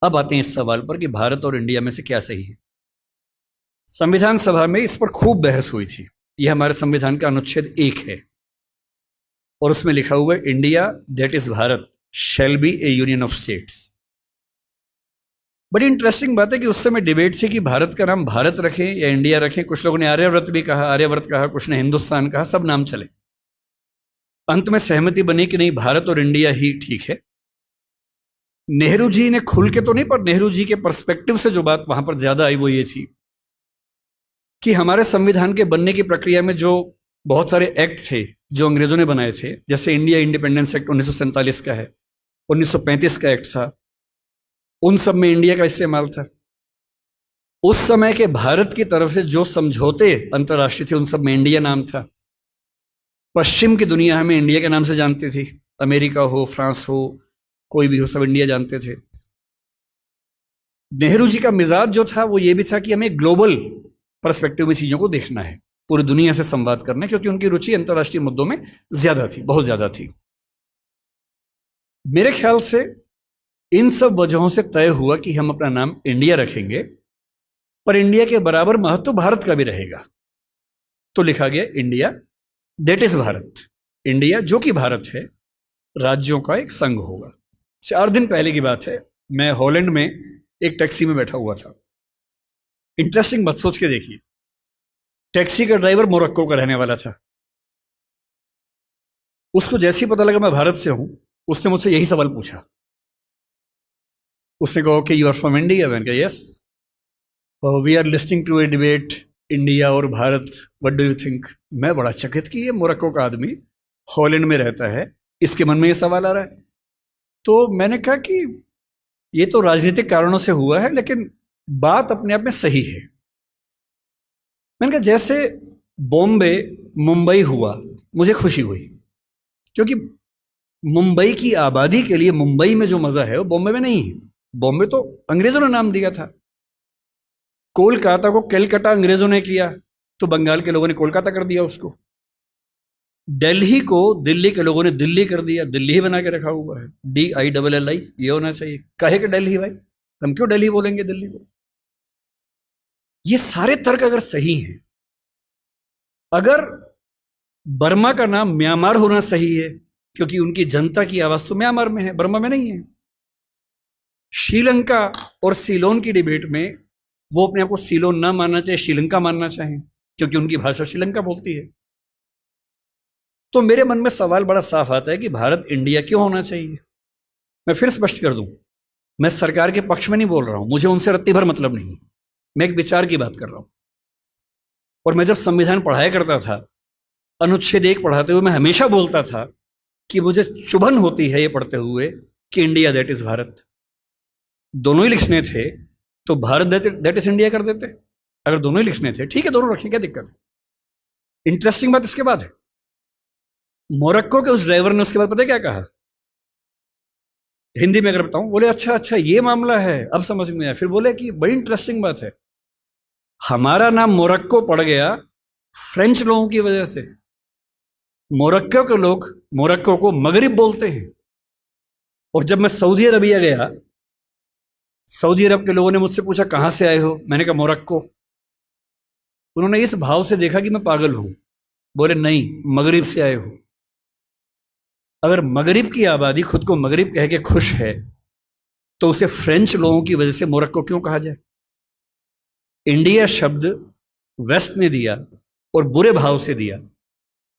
अब आते हैं इस सवाल पर कि भारत और इंडिया में से क्या सही है। संविधान सभा में इस पर खूब बहस हुई थी। यह हमारे संविधान का अनुच्छेद 1 है और उसमें लिखा हुआ है, India that is Bharat shall be A union of states. बड़ी इंटरेस्टिंग बात है कि उस समय डिबेट थी कि भारत का नाम भारत रखें या इंडिया रखें। कुछ लोगों ने आर्यव्रत भी कहा, आर्यव्रत कहा, कुछ ने हिंदुस्तान कहा, सब नाम चले। अंत में सहमति बनी कि नहीं, भारत और इंडिया ही ठीक है। नेहरू जी ने खुल के तो नहीं, पर नेहरू जी के पर्सपेक्टिव से जो बात वहां पर ज्यादा आई वो ये थी कि हमारे संविधान के बनने की प्रक्रिया में जो बहुत सारे एक्ट थे जो अंग्रेजों ने बनाए थे, जैसे इंडिया इंडिपेंडेंस एक्ट 1947 का है, 1935 का एक्ट था, उन सब में इंडिया का इस्तेमाल था। उस समय के भारत की तरफ से जो समझौते अंतर्राष्ट्रीय थे उन सब में इंडिया नाम था। पश्चिम की दुनिया हमें इंडिया के नाम से जानती थी, अमेरिका हो, फ्रांस हो, कोई भी हो, सब इंडिया जानते थे। नेहरू जी का मिजाज जो था वो ये भी था कि हमें ग्लोबल पर्सपेक्टिव में चीजों को देखना है, पूरी दुनिया से संवाद करना है, क्योंकि उनकी रुचि अंतर्राष्ट्रीय मुद्दों में ज्यादा थी, बहुत ज्यादा थी। मेरे ख्याल से इन सब वजहों से तय हुआ कि हम अपना नाम इंडिया रखेंगे, पर इंडिया के बराबर महत्व भारत का भी रहेगा। तो लिखा गया India that is Bharat. India जो कि भारत है, राज्यों का एक संघ होगा। 4 दिन पहले की बात है, मैं हॉलैंड में एक टैक्सी में बैठा हुआ था। इंटरेस्टिंग बात सोच के देखिए, टैक्सी का ड्राइवर मोरक्को का रहने वाला था। उसको जैसे ही पता लगा मैं भारत से हूं, उसने मुझसे यही सवाल पूछा। उसने कहा कि यू आर फ्रॉम इंडिया? मैंने कहा yes. We are listening to a debate India और Bharat, what do you think? मैं बड़ा चकित कि ये मोरक्को का आदमी हॉलैंड में रहता है, इसके मन में ये सवाल आ रहा है। तो मैंने कहा कि ये तो राजनीतिक कारणों से हुआ है, लेकिन बात अपने आप में सही है। मैंने कहा जैसे बॉम्बे मुंबई हुआ, मुझे खुशी हुई, क्योंकि मुंबई की आबादी के लिए मुंबई में जो मजा है वो बॉम्बे में नहीं है। बॉम्बे तो अंग्रेजों ने नाम दिया था। कोलकाता को कैलकाटा अंग्रेजों ने किया, तो बंगाल के लोगों ने कोलकाता कर दिया उसको। दिल्ली को दिल्ली के लोगों ने दिल्ली कर दिया, दिल्ली ही बना के रखा हुआ है, DILLI, ये होना चाहिए। काहे के दिल्ली भाई, हम क्यों दिल्ली बोलेंगे दिल्ली को? ये सारे तर्क अगर सही हैं, अगर बर्मा का नाम म्यांमार होना सही है, क्योंकि उनकी जनता की आवाज तो म्यांमार में है, बर्मा में नहीं है। श्रीलंका और सीलोन की डिबेट में वो अपने आप को सीलोन ना मानना चाहिए, श्रीलंका मानना चाहें, क्योंकि उनकी भाषा श्रीलंका बोलती है। तो मेरे मन में सवाल बड़ा साफ आता है कि भारत इंडिया क्यों होना चाहिए। मैं फिर स्पष्ट कर दूं, मैं सरकार के पक्ष में नहीं बोल रहा हूं, मुझे उनसे रत्ती भर मतलब नहीं, मैं एक विचार की बात कर रहा हूं। और मैं जब संविधान पढ़ाया करता था, अनुच्छेद 1 पढ़ाते हुए मैं हमेशा बोलता था कि मुझे चुभन होती है ये पढ़ते हुए कि इंडिया दैट इज भारत। दोनों ही लिखने थे तो भारत दैट इज इंडिया कर देते। अगर दोनों ही लिखने थे, ठीक है, दोनों रखें, क्या दिक्कत है। इंटरेस्टिंग बात इसके बाद है, मोरक्को के उस ड्राइवर ने उसके बाद पता है क्या कहा, हिंदी में अगर बताऊं, बोले अच्छा अच्छा ये मामला है, अब समझ में आया। फिर बोले कि बड़ी इंटरेस्टिंग बात है, हमारा नाम मोरक्को पड़ गया फ्रेंच लोगों की वजह से। मोरक्को के लोग मोरक्को को मगरिब बोलते हैं। और जब मैं सऊदी अरबिया गया, सऊदी अरब के लोगों ने मुझसे पूछा कहां से आए हो, मैंने कहा मोरक्को। उन्होंने इस भाव से देखा कि मैं पागल हूं, बोले नहीं, मगरिब से आए हो। अगर मगरिब की आबादी खुद को मगरिब कह के खुश है, तो उसे फ्रेंच लोगों की वजह से मोरक्को क्यों कहा जाए? इंडिया शब्द वेस्ट ने दिया और बुरे भाव से दिया।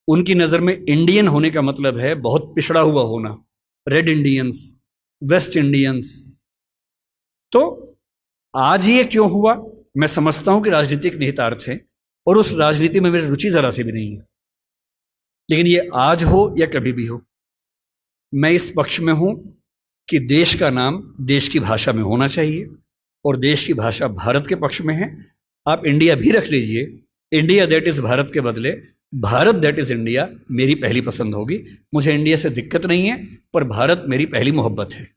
उनकी नजर में इंडियन होने का मतलब है बहुत पिछड़ा हुआ होना, रेड इंडियंस, वेस्ट इंडियंस। तो आज ये क्यों हुआ? मैं समझता हूं कि राजनीतिक निहितार्थ है और उस राजनीति में मेरी रुचि जरा सी भी नहीं है, लेकिन ये आज हो या कभी भी हो, मैं इस पक्ष में हूं कि देश का नाम देश की भाषा में होना चाहिए, और देश की भाषा भारत के पक्ष में है। आप इंडिया भी रख लीजिए, इंडिया दैट इज भारत के बदले भारत दैट इज इंडिया मेरी पहली पसंद होगी। मुझे इंडिया से दिक्कत नहीं है, पर भारत मेरी पहली मोहब्बत है।